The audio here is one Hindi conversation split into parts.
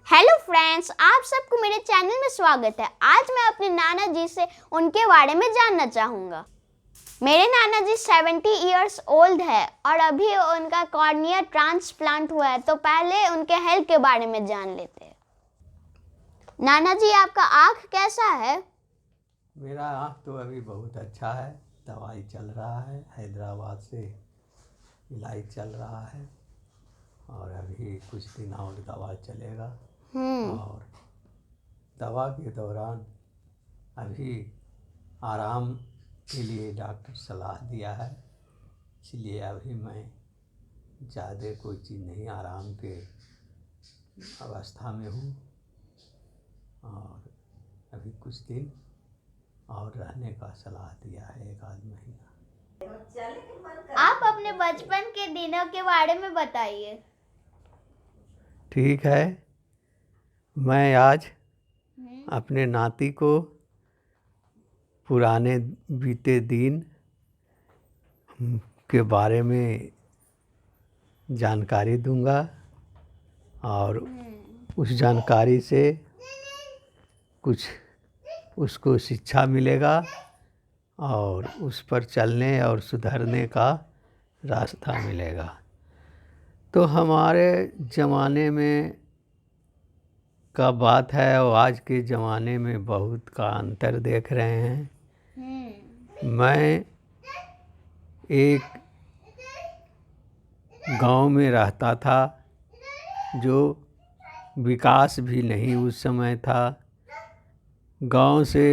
हेलो फ्रेंड्स, आप सबको मेरे चैनल में स्वागत है। आज मैं अपने नाना जी से उनके बारे में जानना चाहूँगा। मेरे नाना जी 70 इयर्स ओल्ड है और अभी उनका कॉर्निया ट्रांसप्लांट हुआ है, तो पहले उनके हेल्थ के बारे में जान लेते हैं। नाना जी, आपका आँख कैसा है? मेरा आँख तो अभी बहुत अच्छा है। दवाई चल रहा है, हैदराबाद से इलाज चल रहा है और अभी कुछ दिन और दवा चलेगा। और दवा के दौरान अभी आराम के लिए डॉक्टर सलाह दिया है, इसलिए अभी मैं ज़्यादा कोई चीज़ नहीं, आराम के अवस्था में हूँ और अभी कुछ दिन और रहने का सलाह दिया है, 1 आध महीना। आप अपने बचपन के दिनों के बारे में बताइए। ठीक है, मैं आज अपने नाती को पुराने बीते दिन के बारे में जानकारी दूंगा और उस जानकारी से कुछ उसको शिक्षा मिलेगा और उस पर चलने और सुधरने का रास्ता मिलेगा। तो हमारे ज़माने में का बात है और आज के ज़माने में बहुत का अंतर देख रहे हैं। मैं एक गांव में रहता था, जो विकास भी नहीं उस समय था। गांव से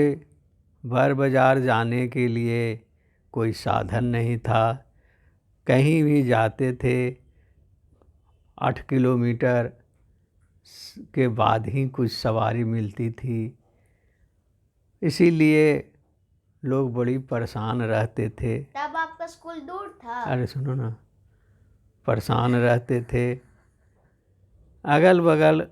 भर बाज़ार जाने के लिए कोई साधन नहीं था। कहीं भी जाते थे 8 किलोमीटर के बाद ही कुछ सवारी मिलती थी, इसीलिए लोग बड़ी परेशान रहते थे। तब आपका स्कूल दूर था? अरे सुनो ना, परेशान रहते थे। अगल बगल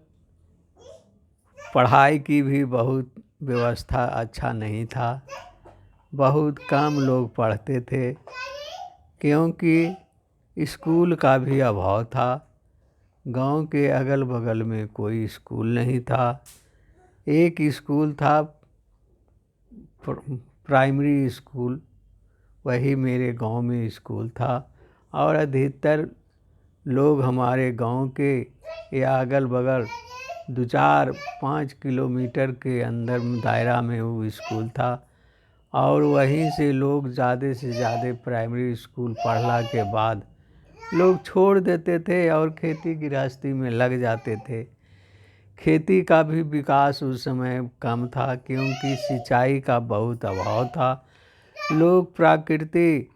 पढ़ाई की भी बहुत व्यवस्था अच्छा नहीं था, बहुत कम लोग पढ़ते थे क्योंकि स्कूल का भी अभाव था। गांव के अगल बगल में कोई स्कूल नहीं था। एक स्कूल था, प्राइमरी स्कूल, वही मेरे गांव में स्कूल था और अधिकतर लोग हमारे गांव के या अगल बगल 2-4-5 किलोमीटर के अंदर दायरा में वो स्कूल था और वहीं से लोग ज़्यादा से ज़्यादा प्राइमरी स्कूल पढ़ला के बाद लोग छोड़ देते थे और खेती गृहस्थी में लग जाते थे। खेती का भी विकास उस समय कम था क्योंकि सिंचाई का बहुत अभाव था। लोग प्राकृतिक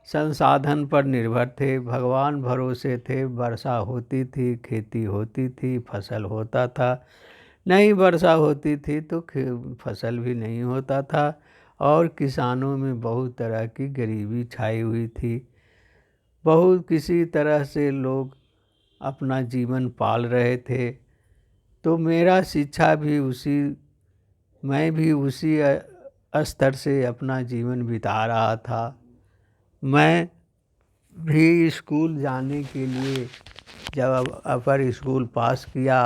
संसाधन पर निर्भर थे, भगवान भरोसे थे। वर्षा होती थी, खेती होती थी, फसल होता था। नहीं वर्षा होती थी तो फसल भी नहीं होता था और किसानों में बहुत तरह की गरीबी छाई हुई थी। बहुत किसी तरह से लोग अपना जीवन पाल रहे थे। तो मेरा शिक्षा भी मैं भी उसी स्तर से अपना जीवन बिता रहा था। मैं भी स्कूल जाने के लिए जब अपर स्कूल पास किया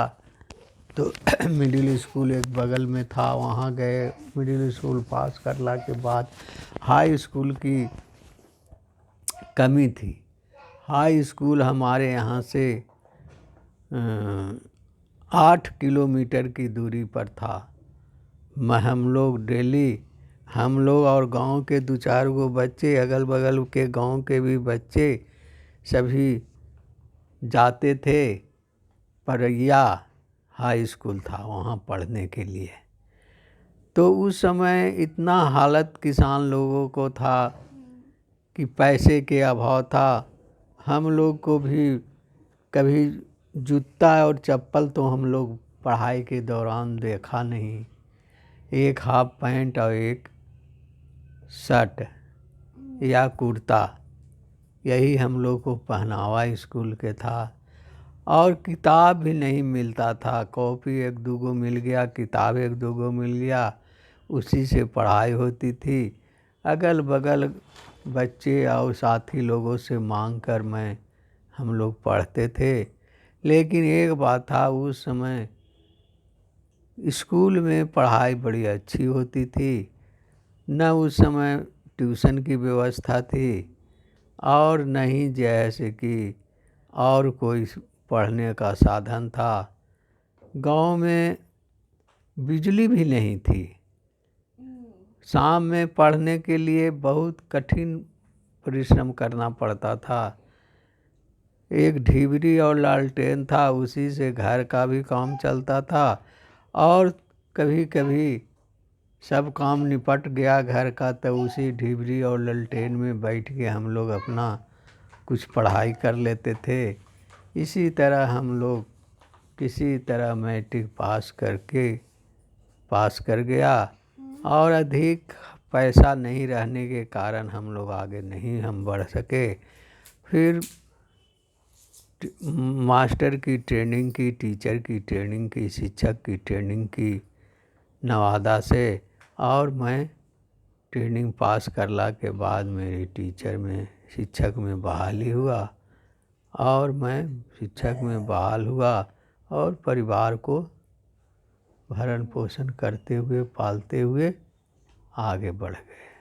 तो मिडिल स्कूल एक बगल में था, वहाँ गए। मिडिल स्कूल पास करला के बाद हाई स्कूल की कमी थी। हाई स्कूल हमारे यहाँ से 8 किलोमीटर की दूरी पर था। हम लोग और गांव के 2-4 गो बच्चे, अगल बगल के गांव के भी बच्चे सभी जाते थे। परैया हाई स्कूल था वहाँ पढ़ने के लिए। तो उस समय इतना हालत किसान लोगों को था कि पैसे के अभाव था। हम लोग को भी कभी जूता और चप्पल तो हम लोग पढ़ाई के दौरान देखा नहीं। एक हाफ पैंट और एक शर्ट या कुर्ता, यही हम लोग को पहनावा स्कूल के था और किताब भी नहीं मिलता था। कॉपी 1-2 गो मिल गया, किताब 1-2 गो मिल गया, उसी से पढ़ाई होती थी। अगल बगल बच्चे और साथी लोगों से मांग कर हम लोग पढ़ते थे। लेकिन एक बात था, उस समय स्कूल में पढ़ाई बड़ी अच्छी होती थी, न उस समय ट्यूशन की व्यवस्था थी और न ही जैसे कि और कोई पढ़ने का साधन था। गांव में बिजली भी नहीं थी। शाम में पढ़ने के लिए बहुत कठिन परिश्रम करना पड़ता था। एक ढिबरी और लालटेन था, उसी से घर का भी काम चलता था और कभी कभी सब काम निपट गया घर का तो उसी ढिबरी और लालटेन में बैठ के हम लोग अपना कुछ पढ़ाई कर लेते थे। इसी तरह हम लोग किसी तरह मैट्रिक पास कर गया और अधिक पैसा नहीं रहने के कारण हम लोग आगे नहीं हम बढ़ सके। फिर मास्टर की ट्रेनिंग की, टीचर की ट्रेनिंग की, शिक्षक की ट्रेनिंग की नवादा से, और मैं ट्रेनिंग पास करला के बाद मेरी शिक्षक में बहाली हुआ और मैं शिक्षक में बहाल हुआ और परिवार को भरण पोषण करते हुए पालते हुए आगे बढ़ गए।